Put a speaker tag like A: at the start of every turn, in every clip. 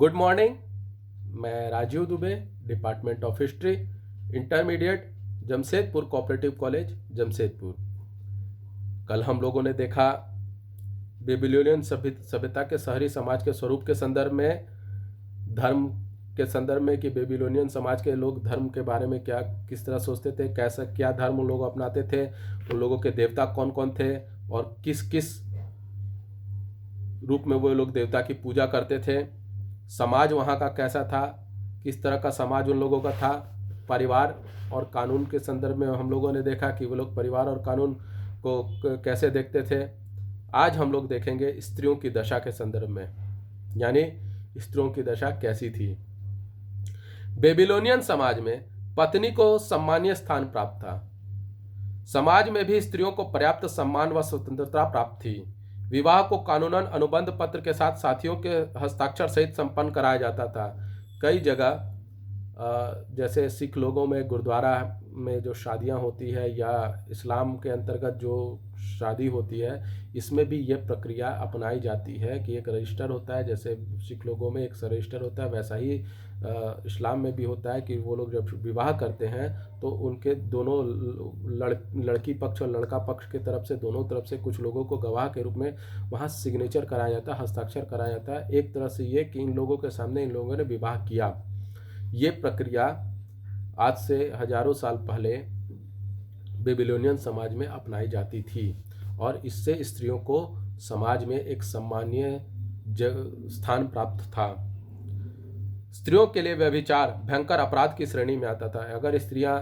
A: Good morning. मैं Rajeev Dubey, department of history, intermediate, Jamshedpur cooperative college, Jamshedpur. कल हम लोगों ने देखा बेबीलोनियन सभ्यता के शहरी समाज के स्वरूप के संदर्भ में, धर्म के संदर्भ में कि बेबीलोनियन समाज के लोग धर्म के बारे में क्या किस तरह सोचते थे, कैसा क्या धर्म उन लोग अपनाते थे, उन लोगों के देवता कौन कौन थे और किस किस रूप में वो लोग देवता की पूजा करते थे। समाज वहाँ का कैसा था, किस तरह का समाज उन लोगों का था। परिवार और कानून के संदर्भ में हम लोगों ने देखा कि वो लोग परिवार और कानून को कैसे देखते थे। आज हम लोग देखेंगे स्त्रियों की दशा के संदर्भ में, यानी स्त्रियों की दशा कैसी थी। बेबीलोनियन समाज में पत्नी को सम्मानीय स्थान प्राप्त था। समाज में भी स्त्रियों को पर्याप्त सम्मान व स्वतंत्रता प्राप्त थी। विवाह को कानूनन अनुबंध पत्र के साथ साथियों के हस्ताक्षर सहित संपन्न कराया जाता था। कई जगह जैसे सिख लोगों में गुरुद्वारा में जो शादियां होती है या इस्लाम के अंतर्गत जो शादी होती है, इसमें भी ये प्रक्रिया अपनाई जाती है कि एक रजिस्टर होता है। जैसे सिख लोगों में एक रजिस्टर होता है, वैसा ही इस्लाम में भी होता है कि वो लोग जब विवाह करते हैं तो उनके दोनों लड़की पक्ष और लड़का पक्ष की तरफ से, दोनों तरफ से कुछ लोगों को गवाह के रूप में वहाँ सिग्नेचर कराया जाता है, हस्ताक्षर कराया जाता है। एक तरह से ये कि इन लोगों के सामने इन लोगों ने विवाह किया। ये प्रक्रिया आज से हजारों साल पहले बेबीलोनियन समाज में अपनाई जाती थी और इससे स्त्रियों को समाज में एक सम्मानीय स्थान प्राप्त था। स्त्रियों के लिए व्यभिचार भयंकर अपराध की श्रेणी में आता था। अगर स्त्रियां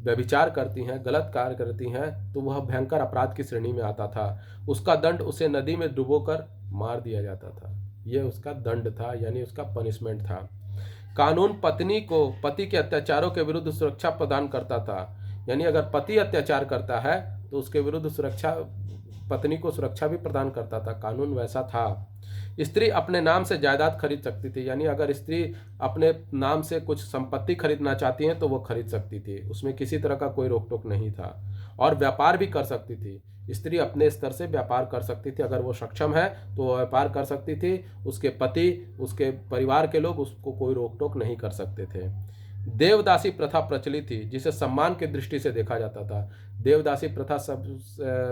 A: व्यभिचार करती हैं, गलत कार्य करती हैं, तो वह भयंकर अपराध की श्रेणी में आता था। उसका दंड उसे नदी में डुबोकर मार दिया जाता था। यह उसका दंड था, यानी उसका पनिशमेंट था। कानून पत्नी को पति के अत्याचारों के विरुद्ध सुरक्षा प्रदान करता था, यानी अगर पति अत्याचार करता है तो उसके विरुद्ध पत्नी को सुरक्षा भी प्रदान करता था। कानून वैसा था। स्त्री अपने नाम से जायदाद खरीद सकती थी, यानी अगर स्त्री अपने नाम से कुछ संपत्ति खरीदना चाहती हैं तो वो खरीद सकती थी, उसमें किसी तरह का कोई रोक टोक नहीं था। और व्यापार भी कर सकती थी। स्त्री अपने स्तर से व्यापार कर सकती थी, अगर वो सक्षम है तो वो व्यापार कर सकती थी। उसके पति, उसके परिवार के लोग उसको कोई रोक टोक नहीं कर सकते थे। देवदासी प्रथा प्रचलित थी, जिसे सम्मान की दृष्टि से देखा जाता था। देवदासी प्रथा सब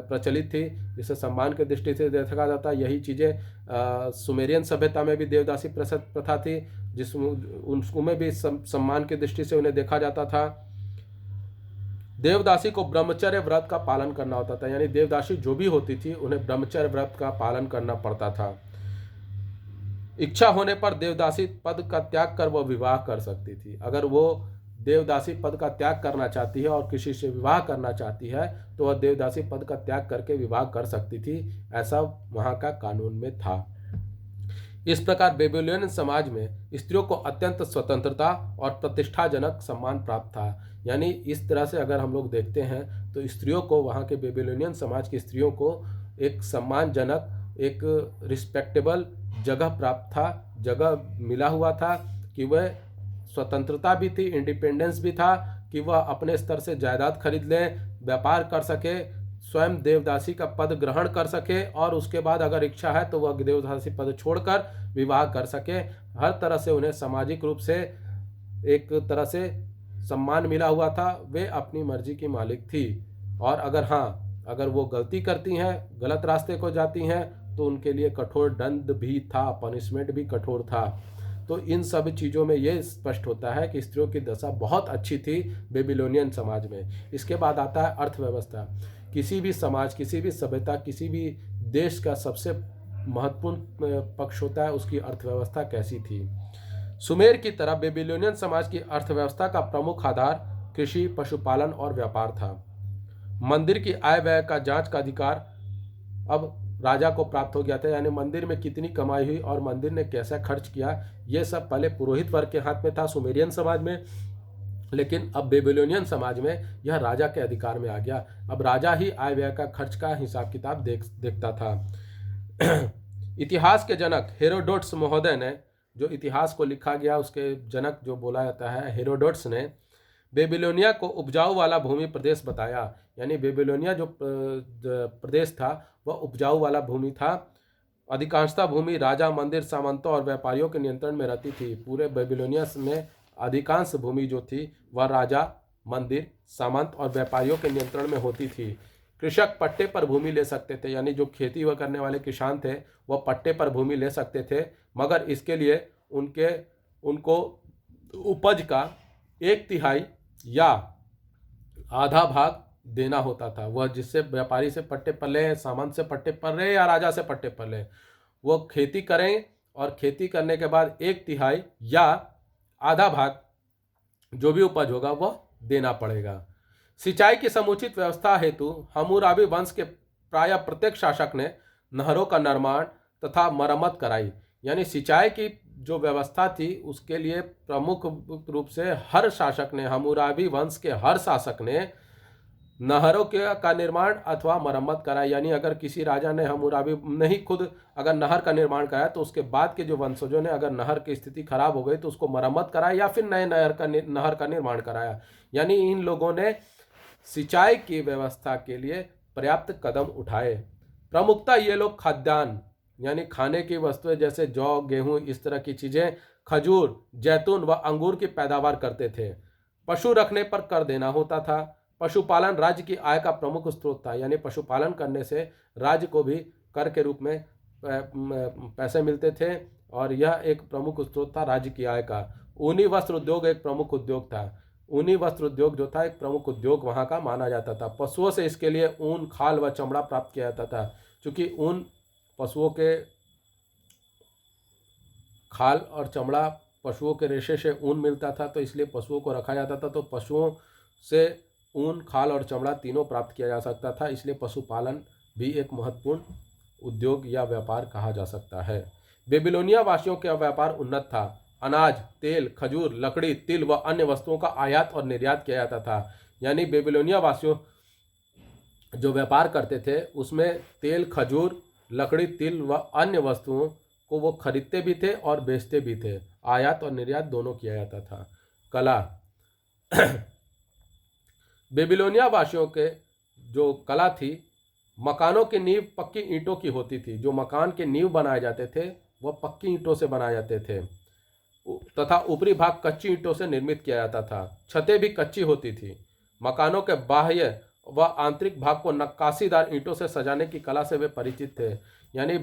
A: प्रचलित थी, जिसे सम्मान की दृष्टि से देखा जाता। यही चीज़ें सुमेरियन सभ्यता में भी देवदासी प्रथा थी, जिसमें उनमें भी सम्मान की दृष्टि से उन्हें देखा जाता था। देवदासी को ब्रह्मचर्य व्रत का पालन करना होता था, यानी देवदासी जो भी होती थी उन्हें ब्रह्मचर्य व्रत का पालन करना पड़ता था। इच्छा होने पर देवदासी पद का त्याग कर वह विवाह कर सकती थी। अगर वो देवदासी पद का त्याग करना चाहती है और किसी से विवाह करना चाहती है तो वह देवदासी पद का त्याग करके विवाह कर सकती थी। ऐसा वहाँ का कानून में था। इस प्रकार बेबीलोनियन समाज में स्त्रियों को अत्यंत स्वतंत्रता और प्रतिष्ठाजनक सम्मान प्राप्त था। यानी इस तरह से अगर हम लोग देखते हैं तो स्त्रियों को, वहाँ के बेबीलोनियन समाज की स्त्रियों को एक सम्मानजनक, एक रिस्पेक्टेबल जगह प्राप्त था, जगह मिला हुआ था कि वह स्वतंत्रता भी थी, इंडिपेंडेंस भी था कि वह अपने स्तर से जायदाद खरीद लें, व्यापार कर सके, स्वयं देवदासी का पद ग्रहण कर सके और उसके बाद अगर इच्छा है तो वह देवदासी पद छोड़कर विवाह कर सके। हर तरह से उन्हें सामाजिक रूप से एक तरह से सम्मान मिला हुआ था। वे अपनी मर्जी की मालिक थी और अगर वो गलती करती हैं, गलत रास्ते को जाती हैं तो उनके लिए कठोर दंड भी था, पनिशमेंट भी कठोर था। तो इन सब चीज़ों में ये स्पष्ट होता है कि स्त्रियों की दशा बहुत अच्छी थी बेबीलोनियन समाज में। इसके बाद आता है अर्थव्यवस्था। किसी भी समाज, किसी भी सभ्यता, किसी भी देश का सबसे महत्वपूर्ण पक्ष होता है उसकी अर्थव्यवस्था कैसी थी। सुमेर की तरह बेबीलोनियन समाज की अर्थव्यवस्था का प्रमुख आधार कृषि, पशुपालन और व्यापार था। मंदिर की आय व्यय का जांच का अधिकार अब राजा को प्राप्त हो गया था, यानी मंदिर में कितनी कमाई हुई और मंदिर ने कैसा खर्च किया, ये सब पहले पुरोहित वर्ग के हाथ में था सुमेरियन समाज में, लेकिन अब बेबीलोनियन समाज में यह राजा के अधिकार में आ गया। अब राजा ही आय व्यय का खर्च का हिसाब किताब देखता था। इतिहास के जनक हेरोडोट्स महोदय ने, जो इतिहास को लिखा गया उसके जनक जो बोला जाता है हेरोडोट्स ने, बेबीलोनिया को उपजाऊ वाला भूमि प्रदेश बताया। यानी बेबीलोनिया जो प्रदेश था वह उपजाऊ वाला भूमि था अधिकांशतः भूमि राजा, मंदिर, सामंतों और व्यापारियों के नियंत्रण में रहती थी। पूरे बेबीलोनिया में अधिकांश भूमि जो थी वह राजा, मंदिर, सामंत और व्यापारियों के नियंत्रण में होती थी। कृषक पट्टे पर भूमि ले सकते थे, यानी जो खेती वह करने वाले किसान थे वह पट्टे पर भूमि ले सकते थे, मगर इसके लिए उनको उपज का 1/3 या आधा भाग देना होता था। वह जिससे व्यापारी से पट्टे पर ले, सामंत से पट्टे पर ले या राजा से पट्टे पर ले, वो खेती करें और खेती करने के बाद 1/3 या आधा भाग जो भी उपज होगा वह देना पड़ेगा। सिंचाई की समुचित व्यवस्था हेतु हम्मुराबी वंश के प्रायः प्रत्येक शासक ने नहरों का निर्माण तथा मरम्मत कराई। यानी सिंचाई की जो व्यवस्था थी उसके लिए प्रमुख रूप से हर शासक ने, हम्मुराबी वंश के हर शासक ने नहरों का निर्माण अथवा मरम्मत कराई। यानी अगर किसी राजा ने हम्मुराबी नहीं खुद अगर नहर का निर्माण कराया तो उसके बाद के जो वंशजों ने अगर नहर की स्थिति खराब हो गई तो उसको मरम्मत कराया या फिर नए नहर का निर्माण कराया। यानी इन लोगों ने सिंचाई की व्यवस्था के लिए पर्याप्त कदम उठाए। प्रमुखतः ये लोग खाद्यान्न यानी खाने की वस्तुएं जैसे जौ, गेहूं, इस तरह की चीजें, खजूर, जैतून व अंगूर की पैदावार करते थे। पशु रखने पर कर देना होता था। पशुपालन राज्य की आय का प्रमुख स्रोत था। यानी पशुपालन करने से राज्य को भी कर के रूप में पैसे मिलते थे और यह एक प्रमुख स्रोत था राज्य की आय का। ऊनी वस्त्र उद्योग एक प्रमुख उद्योग था। ऊनी वस्त्र उद्योग जो था एक प्रमुख उद्योग वहाँ का माना जाता था। पशुओं से इसके लिए ऊन, खाल व चमड़ा प्राप्त किया जाता था। क्योंकि ऊन, पशुओं के खाल और चमड़ा, पशुओं के रेशे से ऊन मिलता था, तो इसलिए पशुओं को रखा जाता था। तो पशुओं से ऊन, खाल और चमड़ा तीनों प्राप्त किया जा सकता था। इसलिए पशुपालन भी एक महत्वपूर्ण उद्योग या व्यापार कहा जा सकता है। बेबीलोनिया वासियों का व्यापार उन्नत था। अनाज, तेल, खजूर, लकड़ी, तिल व अन्य वस्तुओं का आयात और निर्यात किया जाता था। यानी बेबीलोनिया वासियों जो व्यापार करते थे उसमें तेल, खजूर, लकड़ी, तिल व अन्य वस्तुओं को वो खरीदते भी थे और बेचते भी थे। आयात और निर्यात दोनों किया जाता था। कला बेबीलोनिया वासियों के जो कला थी, मकानों की नींव पक्की ईंटों की होती थी। जो मकान के नींव बनाए जाते थे वह पक्की ईंटों से बनाए जाते थे तथा ऊपरी भाग कच्ची ईंटों से निर्मित किया जाता था। छतें भी कच्ची होती थी। मकानों के बाह्य व आंतरिक भाग को नक्काशीदार ईंटों से सजाने की कला से वे परिचित थे। यानी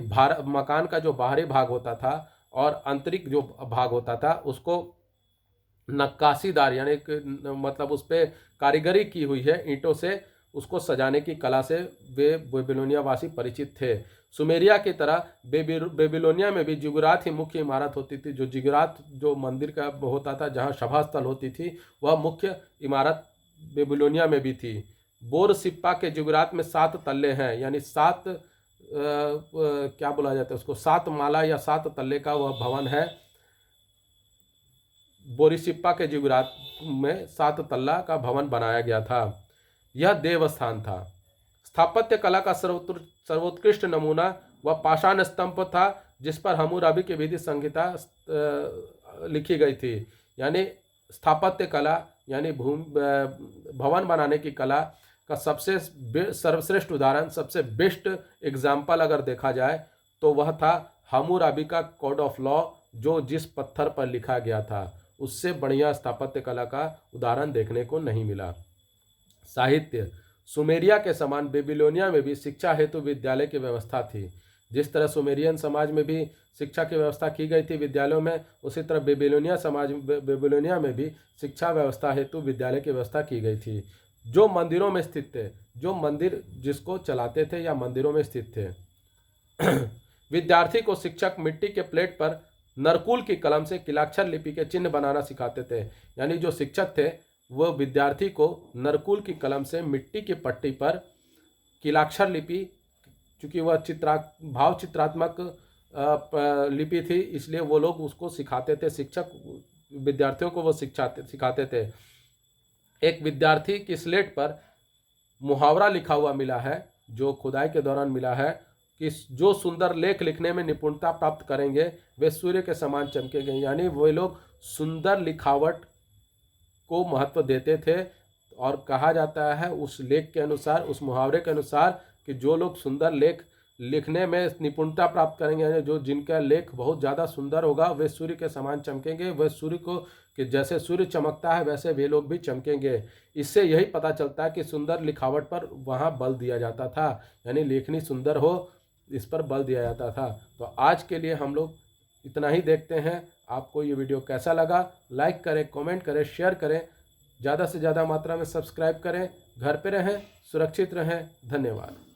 A: मकान का जो बाहरी भाग होता था और आंतरिक जो भाग होता था उसको नक्काशीदार यानी मतलब उस पर कारीगरी की हुई है ईंटों से, उसको सजाने की कला से वे बेबीलोनिया वासी परिचित थे। सुमेरिया की तरह बेबीलोनिया में भी जिगुरात ही मुख्य इमारत होती थी। जो जिगुरात जो मंदिर का होता था, जहाँ सभा स्थल होती थी, वह मुख्य इमारत बेबीलोनिया में भी थी। बोर सिप्पा के जिगुरात में 7 तल्ले हैं। यानी 7 क्या बोला जाता है उसको, 7 माला या 7 तल्ले का वह भवन है। बोरिसिप्पा के जिगुरात में 7 तल्ला का भवन बनाया गया था। यह देवस्थान था। स्थापत्य कला का सर्वोत्कृष्ट नमूना वह पाषाण स्तंभ था जिस पर हम्मुराबी की विधि संहिता लिखी गई थी। यानी स्थापत्य कला यानी भवन बनाने की कला का सबसे सर्वश्रेष्ठ उदाहरण, सबसे बेस्ट एग्जाम्पल अगर देखा जाए तो वह था हम्मुराबी का कोड ऑफ लॉ, जो जिस पत्थर पर लिखा गया था। उससे बढ़िया स्थापत्य कला का उदाहरण देखने को नहीं मिला। साहित्य सुमेरिया के समान बेबीलोनिया में भी शिक्षा हेतु विद्यालय की व्यवस्था थी। जिस तरह सुमेरियन समाज में भी शिक्षा की व्यवस्था की गई थी विद्यालयों में, उसी तरह बेबीलोनिया में भी शिक्षा व्यवस्था हेतु विद्यालय की व्यवस्था की गई थी, जो मंदिरों में स्थित थे, जो मंदिर जिसको चलाते थे या मंदिरों में स्थित थे। विद्यार्थी को शिक्षक मिट्टी के प्लेट पर नरकुल की कलम से किलाक्षर लिपि के चिन्ह बनाना सिखाते थे। यानी जो शिक्षक थे वह विद्यार्थी को नरकुल की कलम से मिट्टी की पट्टी पर किलाक्षर लिपि, चूँकि वह भाव चित्रात्मक लिपि थी, इसलिए वो लोग उसको सिखाते थे। शिक्षक विद्यार्थियों को वो सिखाते थे। एक विद्यार्थी की स्लेट पर मुहावरा लिखा हुआ मिला है, जो खुदाई के दौरान मिला है, कि जो सुंदर लेख लिखने में निपुणता प्राप्त करेंगे वे सूर्य के समान चमकेंगे। यानी वे लोग सुंदर लिखावट को महत्व देते थे और कहा जाता है उस लेख के अनुसार, उस मुहावरे के अनुसार, कि जो लोग सुंदर लेख लिखने में निपुणता प्राप्त करेंगे, यानी जो जिनका लेख बहुत ज़्यादा सुंदर होगा वे सूर्य के समान चमकेंगे, वह सूर्य को कि जैसे सूर्य चमकता है वैसे वे लोग भी चमकेंगे। इससे यही पता चलता है कि सुंदर लिखावट पर वहाँ बल दिया जाता था, यानी लेखनी सुंदर हो इस पर बल दिया जाता था। तो आज के लिए हम लोग इतना ही देखते हैं। आपको ये वीडियो कैसा लगा, लाइक करें, कमेंट करें, शेयर करें, ज़्यादा से ज़्यादा मात्रा में सब्सक्राइब करें। घर पे रहें, सुरक्षित रहें। धन्यवाद।